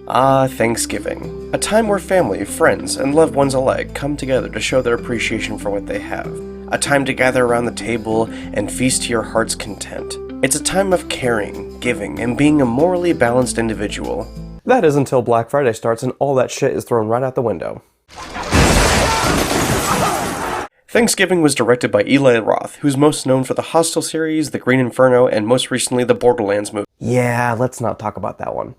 Ah, Thanksgiving. A time where family, friends, and loved ones alike come together to show their appreciation for what they have. A time to gather around the table and feast to your heart's content. It's a time of caring, giving, and being a morally balanced individual. That is until Black Friday starts and all that shit is thrown right out the window. Thanksgiving was directed by Eli Roth, who's most known for the Hostel series, The Green Inferno, and most recently the Borderlands movie. Yeah, let's not talk about that one.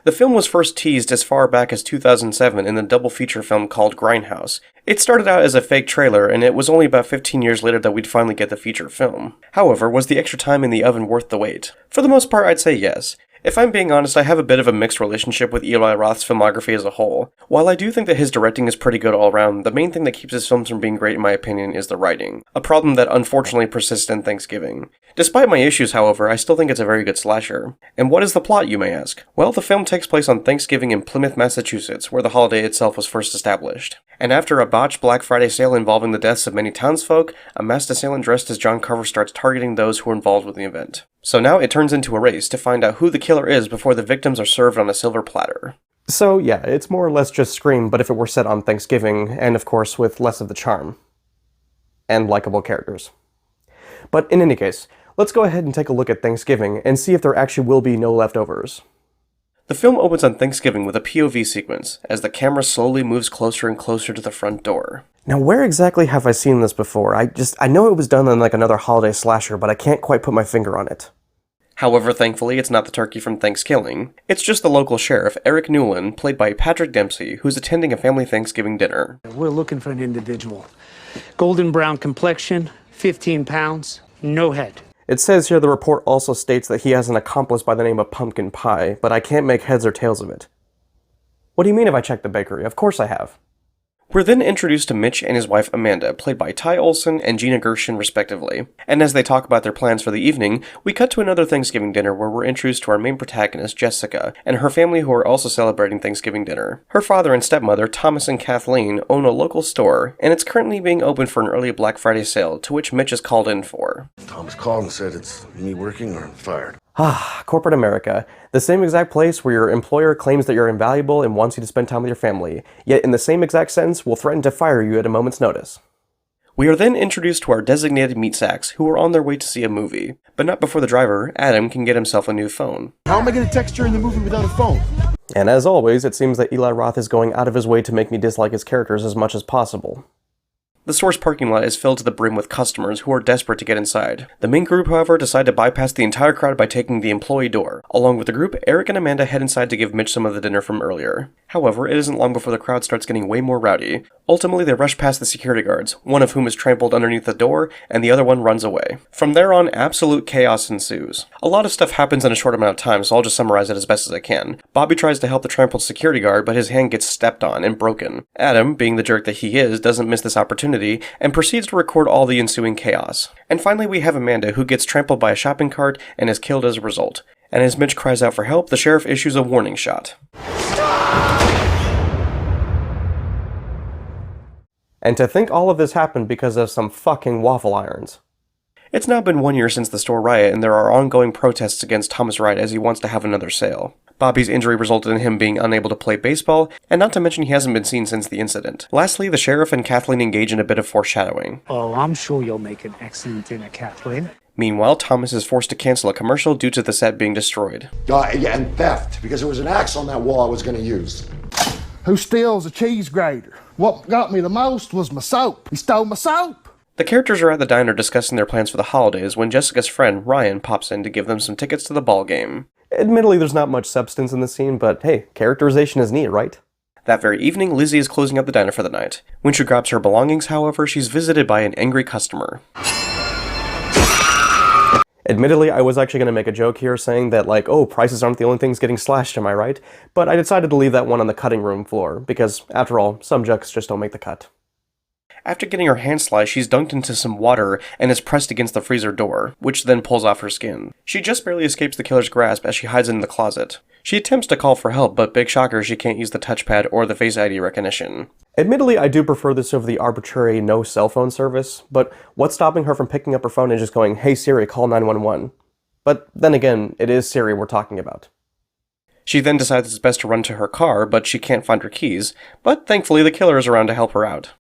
The film was first teased as far back as 2007 in the double feature film called Grindhouse. It started out as a fake trailer, and it was only about 15 years later that we'd finally get the feature film. However, was the extra time in the oven worth the wait? For the most part, I'd say yes. If I'm being honest, I have a bit of a mixed relationship with Eli Roth's filmography as a whole. While I do think that his directing is pretty good all around, the main thing that keeps his films from being great in my opinion is the writing. A problem that unfortunately persists in Thanksgiving. Despite my issues, however, I still think it's a very good slasher. And what is the plot, you may ask? Well, the film takes place on Thanksgiving in Plymouth, Massachusetts, where the holiday itself was first established. And after a botched Black Friday sale involving the deaths of many townsfolk, a masked assailant dressed as John Carver starts targeting those who were involved with the event. So now it turns into a race to find out who the killer is before the victims are served on a silver platter. So yeah, it's more or less just Scream, but if it were set on Thanksgiving, and of course with less of the charm. And likable characters. But in any case, let's go ahead and take a look at Thanksgiving and see if there actually will be no leftovers. The film opens on Thanksgiving with a POV sequence, as the camera slowly moves closer and closer to the front door. Now where exactly have I seen this before? I know it was done in like another holiday slasher, but I can't quite put my finger on it. However, thankfully, it's not the turkey from Thanksgiving. It's just the local sheriff, Eric Newland, played by Patrick Dempsey, who's attending a family Thanksgiving dinner. We're looking for an individual. Golden brown complexion, 15 pounds, no head. It says here the report also states that he has an accomplice by the name of Pumpkin Pie, but I can't make heads or tails of it. What do you mean if I checked the bakery? Of course I have. We're then introduced to Mitch and his wife Amanda, played by Ty Olsson and Gina Gershon respectively. And as they talk about their plans for the evening, we cut to another Thanksgiving dinner where we're introduced to our main protagonist, Jessica, and her family who are also celebrating Thanksgiving dinner. Her father and stepmother, Thomas and Kathleen, own a local store, and it's currently being opened for an early Black Friday sale, to which Mitch is called in for. Thomas called and said it's me working or I'm fired. Ah, corporate America. The same exact place where your employer claims that you're invaluable and wants you to spend time with your family, yet in the same exact sentence will threaten to fire you at a moment's notice. We are then introduced to our designated meat sacks who are on their way to see a movie, but not before the driver, Adam, can get himself a new phone. How am I going to text during the movie without a phone? And as always, it seems that Eli Roth is going out of his way to make me dislike his characters as much as possible. The store's parking lot is filled to the brim with customers who are desperate to get inside. The main group, however, decide to bypass the entire crowd by taking the employee door. Along with the group, Eric and Amanda head inside to give Mitch some of the dinner from earlier. However, it isn't long before the crowd starts getting way more rowdy. Ultimately, they rush past the security guards, one of whom is trampled underneath the door, and the other one runs away. From there on, absolute chaos ensues. A lot of stuff happens in a short amount of time, so I'll just summarize it as best as I can. Bobby tries to help the trampled security guard, but his hand gets stepped on and broken. Adam, being the jerk that he is, doesn't miss this opportunity, and proceeds to record all the ensuing chaos. And finally, we have Amanda, who gets trampled by a shopping cart and is killed as a result. And as Mitch cries out for help, the sheriff issues a warning shot. And to think all of this happened because of some fucking waffle irons. It's now been 1 year since the store riot, and there are ongoing protests against Thomas Wright as he wants to have another sale. Bobby's injury resulted in him being unable to play baseball, and not to mention he hasn't been seen since the incident. Lastly, the sheriff and Kathleen engage in a bit of foreshadowing. Oh, I'm sure you'll make an excellent dinner, Kathleen. Meanwhile, Thomas is forced to cancel a commercial due to the set being destroyed. Yeah, and theft, because there was an axe on that wall I was going to use. Who steals a cheese grater? What got me the most was my soap. He stole my soap. The characters are at the diner discussing their plans for the holidays when Jessica's friend, Ryan, pops in to give them some tickets to the ball game. Admittedly, there's not much substance in the scene, but hey, characterization is neat, right? That very evening, Lizzie is closing up the diner for the night. When she grabs her belongings, however, she's visited by an angry customer. Admittedly, I was actually going to make a joke here saying that, like, oh, prices aren't the only things getting slashed, am I right? But I decided to leave that one on the cutting room floor, because, after all, some jokes just don't make the cut. After getting her hand sliced, she's dunked into some water and is pressed against the freezer door, which then pulls off her skin. She just barely escapes the killer's grasp as she hides in the closet. She attempts to call for help, but big shocker, she can't use the touchpad or the Face ID recognition. Admittedly, I do prefer this over the arbitrary no cell phone service, but what's stopping her from picking up her phone and just going, "Hey Siri, call 911? But then again, it is Siri we're talking about. She then decides it's best to run to her car, but she can't find her keys, but thankfully the killer is around to help her out.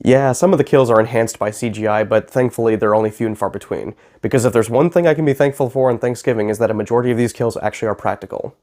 Yeah, some of the kills are enhanced by CGI, but thankfully they're only few and far between, because if there's one thing I can be thankful for on Thanksgiving is that a majority of these kills actually are practical.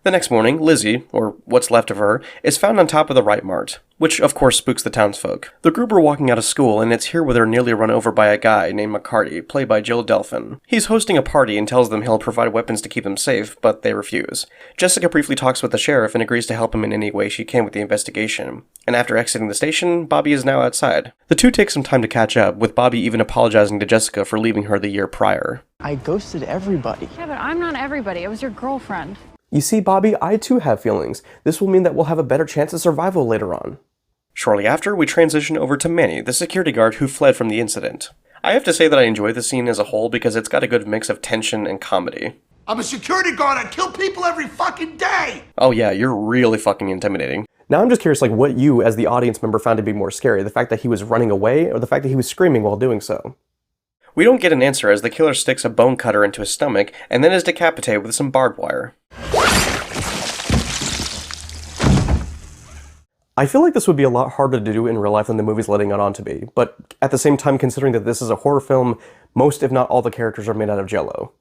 The next morning, Lizzie, or what's left of her, is found on top of the Right Mart, which of course spooks the townsfolk. The group are walking out of school, and it's here where they're nearly run over by a guy named McCarty, played by Joe Delfin. He's hosting a party and tells them he'll provide weapons to keep them safe, but they refuse. Jessica briefly talks with the sheriff and agrees to help him in any way she can with the investigation. And after exiting the station, Bobby is now outside. The two take some time to catch up, with Bobby even apologizing to Jessica for leaving her the year prior. I ghosted everybody. Yeah, but I'm not everybody. I was your girlfriend. You see, Bobby, I too have feelings. This will mean that we'll have a better chance of survival later on. Shortly after, we transition over to Manny, the security guard who fled from the incident. I have to say that I enjoy the scene as a whole because it's got a good mix of tension and comedy. I'm a security guard. I kill people every fucking day. Oh yeah, you're really fucking intimidating. Now I'm just curious, what you, as the audience member, found to be more scary, the fact that he was running away, or the fact that he was screaming while doing so? We don't get an answer as the killer sticks a bone cutter into his stomach and then is decapitated with some barbed wire. I feel like this would be a lot harder to do in real life than the movie's letting it on to be, but at the same time, considering that this is a horror film, most if not all the characters are made out of jello.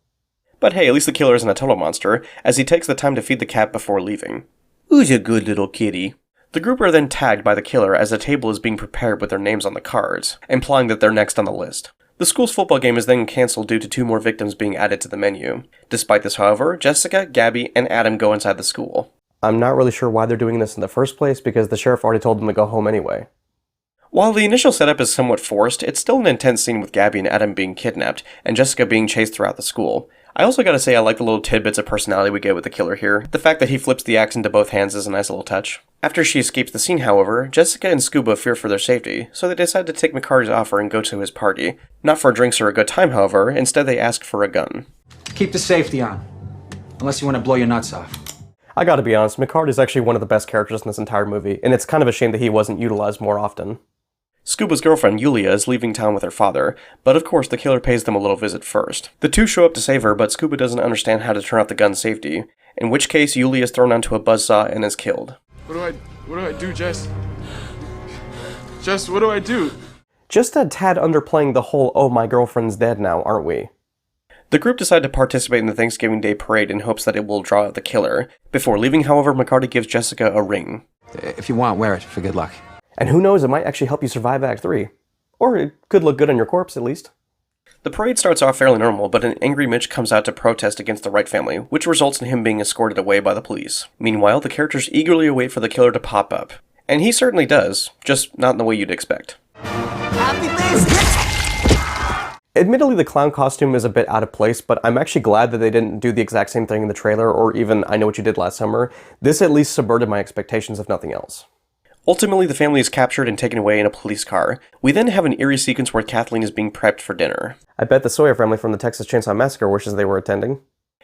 But hey, at least the killer isn't a total monster, as he takes the time to feed the cat before leaving. Who's a good little kitty? The group are then tagged by the killer as a table is being prepared with their names on the cards, implying that they're next on the list. The school's football game is then cancelled due to 2 more victims being added to the menu. Despite this, however, Jessica, Gabby, and Adam go inside the school. I'm not really sure why they're doing this in the first place because the sheriff already told them to go home anyway. While the initial setup is somewhat forced, it's still an intense scene with Gabby and Adam being kidnapped, and Jessica being chased throughout the school. I also gotta say I like the little tidbits of personality we get with the killer here. The fact that he flips the axe into both hands is a nice little touch. After she escapes the scene, however, Jessica and Scuba fear for their safety, so they decide to take McCarty's offer and go to his party. Not for drinks or a good time, however, instead they ask for a gun. Keep the safety on, unless you want to blow your nuts off. I gotta be honest, McCarty is actually one of the best characters in this entire movie, and it's kind of a shame that he wasn't utilized more often. Scuba's girlfriend, Yulia, is leaving town with her father, but of course the killer pays them a little visit first. The two show up to save her, but Scuba doesn't understand how to turn off the gun's safety, in which case Yulia is thrown onto a buzzsaw and is killed. What do I do, Jess? Jess, what do I do? Just a tad underplaying the whole, oh my girlfriend's dead now, aren't we? The group decide to participate in the Thanksgiving Day parade in hopes that it will draw out the killer. Before leaving, however, McCarty gives Jessica a ring. If you want, wear it for good luck. And who knows, it might actually help you survive Act 3. Or it could look good on your corpse, at least. The parade starts off fairly normal, but an angry Mitch comes out to protest against the Wright family, which results in him being escorted away by the police. Meanwhile, the characters eagerly await for the killer to pop up. And he certainly does, just not in the way you'd expect. Happy Thanksgiving! Admittedly, the clown costume is a bit out of place, but I'm actually glad that they didn't do the exact same thing in the trailer, or even I Know What You Did Last Summer. This at least subverted my expectations, if nothing else. Ultimately, the family is captured and taken away in a police car. We then have an eerie sequence where Kathleen is being prepped for dinner. I bet the Sawyer family from the Texas Chainsaw Massacre wishes they were attending.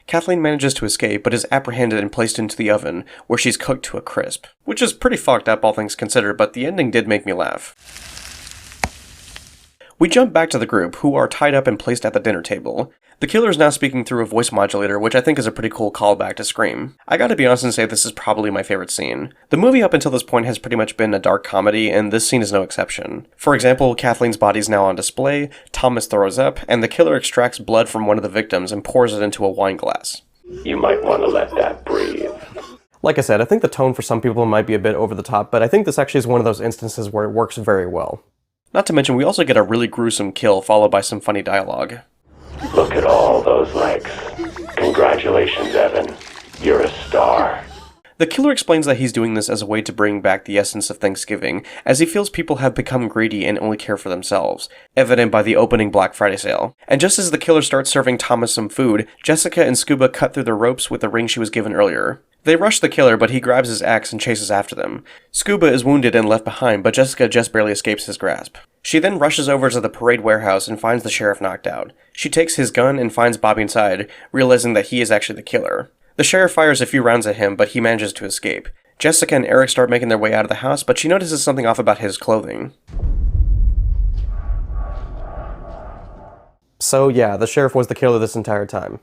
Kathleen manages to escape, but is apprehended and placed into the oven, where she's cooked to a crisp. Which is pretty fucked up, all things considered, but the ending did make me laugh. We jump back to the group, who are tied up and placed at the dinner table. The killer is now speaking through a voice modulator, which I think is a pretty cool callback to Scream. I gotta be honest and say this is probably my favorite scene. The movie up until this point has pretty much been a dark comedy, and this scene is no exception. For example, Kathleen's body is now on display, Thomas throws up, and the killer extracts blood from one of the victims and pours it into a wine glass. You might want to let that breathe. Like I said, I think the tone for some people might be a bit over the top, but I think this actually is one of those instances where it works very well. Not to mention, we also get a really gruesome kill followed by some funny dialogue. Look at all those legs. Congratulations, Evan. You're a star. The killer explains that he's doing this as a way to bring back the essence of Thanksgiving, as he feels people have become greedy and only care for themselves, evident by the opening Black Friday sale. And just as the killer starts serving Thomas some food, Jessica and Scuba cut through the ropes with the ring she was given earlier. They rush the killer, but he grabs his axe and chases after them. Scuba is wounded and left behind, but Jessica just barely escapes his grasp. She then rushes over to the parade warehouse and finds the sheriff knocked out. She takes his gun and finds Bobby inside, realizing that he is actually the killer. The sheriff fires a few rounds at him, but he manages to escape. Jessica and Eric start making their way out of the house, but she notices something off about his clothing. So yeah, the sheriff was the killer this entire time.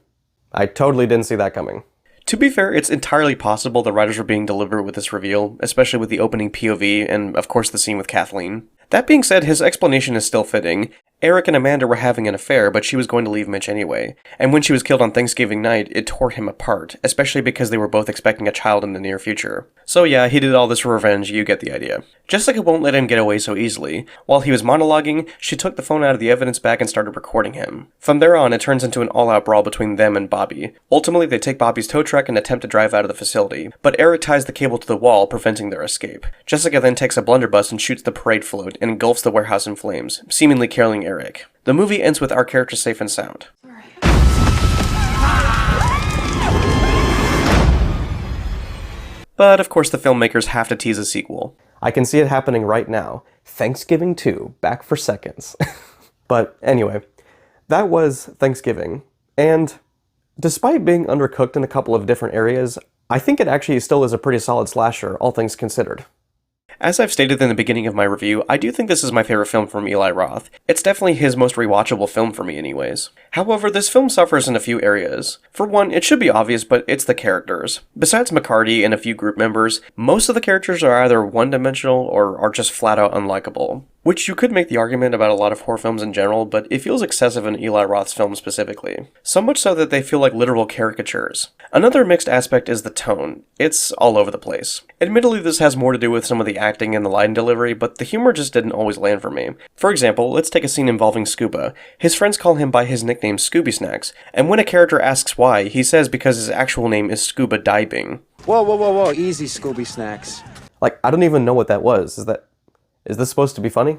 I totally didn't see that coming. To be fair, it's entirely possible the writers were being deliberate with this reveal, especially with the opening POV and, of course, the scene with Kathleen. That being said, his explanation is still fitting. Eric and Amanda were having an affair, but she was going to leave Mitch anyway. And when she was killed on Thanksgiving night, it tore him apart, especially because they were both expecting a child in the near future. So yeah, he did all this for revenge, you get the idea. Jessica won't let him get away so easily. While he was monologuing, she took the phone out of the evidence bag and started recording him. From there on, it turns into an all-out brawl between them and Bobby. Ultimately, they take Bobby's tow truck and attempt to drive out of the facility, but Eric ties the cable to the wall, preventing their escape. Jessica then takes a blunderbuss and shoots the parade float and engulfs the warehouse in flames, seemingly killing Eric. The movie ends with our character safe and sound. But of course the filmmakers have to tease a sequel. I can see it happening right now. Thanksgiving 2, back for seconds. But anyway, that was Thanksgiving. And despite being undercooked in a couple of different areas, I think it actually still is a pretty solid slasher, all things considered. As I've stated in the beginning of my review, I do think this is my favorite film from Eli Roth. It's definitely his most rewatchable film for me anyways. However, this film suffers in a few areas. For one, it should be obvious, but it's the characters. Besides McCarty and a few group members, most of the characters are either one-dimensional or are just flat-out unlikable. Which you could make the argument about a lot of horror films in general, but it feels excessive in Eli Roth's films specifically. So much so that they feel like literal caricatures. Another mixed aspect is the tone. It's all over the place. Admittedly, this has more to do with some of the acting and the line delivery, but the humor just didn't always land for me. For example, let's take a scene involving Scuba. His friends call him by his nickname Scooby Snacks, and when a character asks why, he says because his actual name is Scuba Diving. Whoa, easy, Scooby Snacks. Like, I don't even know what that was. Is this supposed to be funny?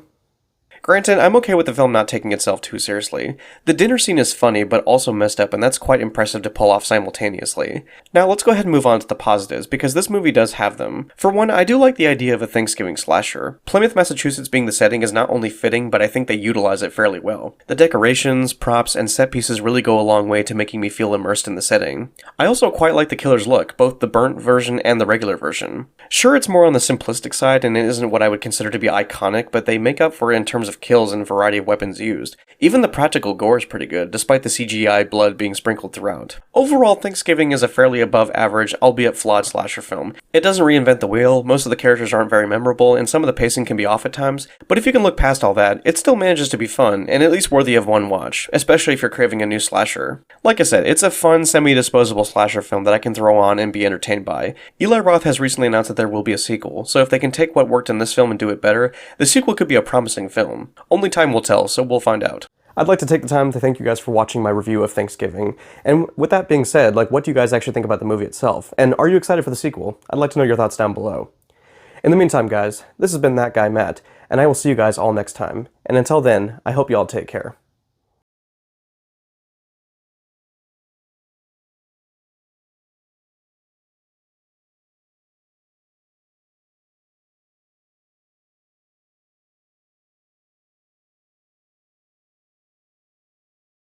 Granted, I'm okay with the film not taking itself too seriously. The dinner scene is funny, but also messed up, and that's quite impressive to pull off simultaneously. Now, let's go ahead and move on to the positives, because this movie does have them. For one, I do like the idea of a Thanksgiving slasher. Plymouth, Massachusetts being the setting is not only fitting, but I think they utilize it fairly well. The decorations, props, and set pieces really go a long way to making me feel immersed in the setting. I also quite like the killer's look, both the burnt version and the regular version. Sure, it's more on the simplistic side, and it isn't what I would consider to be iconic, but they make up for it in terms of kills and variety of weapons used. Even the practical gore is pretty good, despite the CGI blood being sprinkled throughout. Overall, Thanksgiving is a fairly above average, albeit flawed slasher film. It doesn't reinvent the wheel, most of the characters aren't very memorable, and some of the pacing can be off at times, but if you can look past all that, it still manages to be fun, and at least worthy of one watch, especially if you're craving a new slasher. Like I said, it's a fun, semi-disposable slasher film that I can throw on and be entertained by. Eli Roth has recently announced that there will be a sequel, so if they can take what worked in this film and do it better, the sequel could be a promising film. Only time will tell, so we'll find out. I'd like to take the time to thank you guys for watching my review of Thanksgiving. And with that being said, what do you guys actually think about the movie itself? And are you excited for the sequel? I'd like to know your thoughts down below. In the meantime, guys, this has been ThatGuyMatt, and I will see you guys all next time. And until then, I hope you all take care.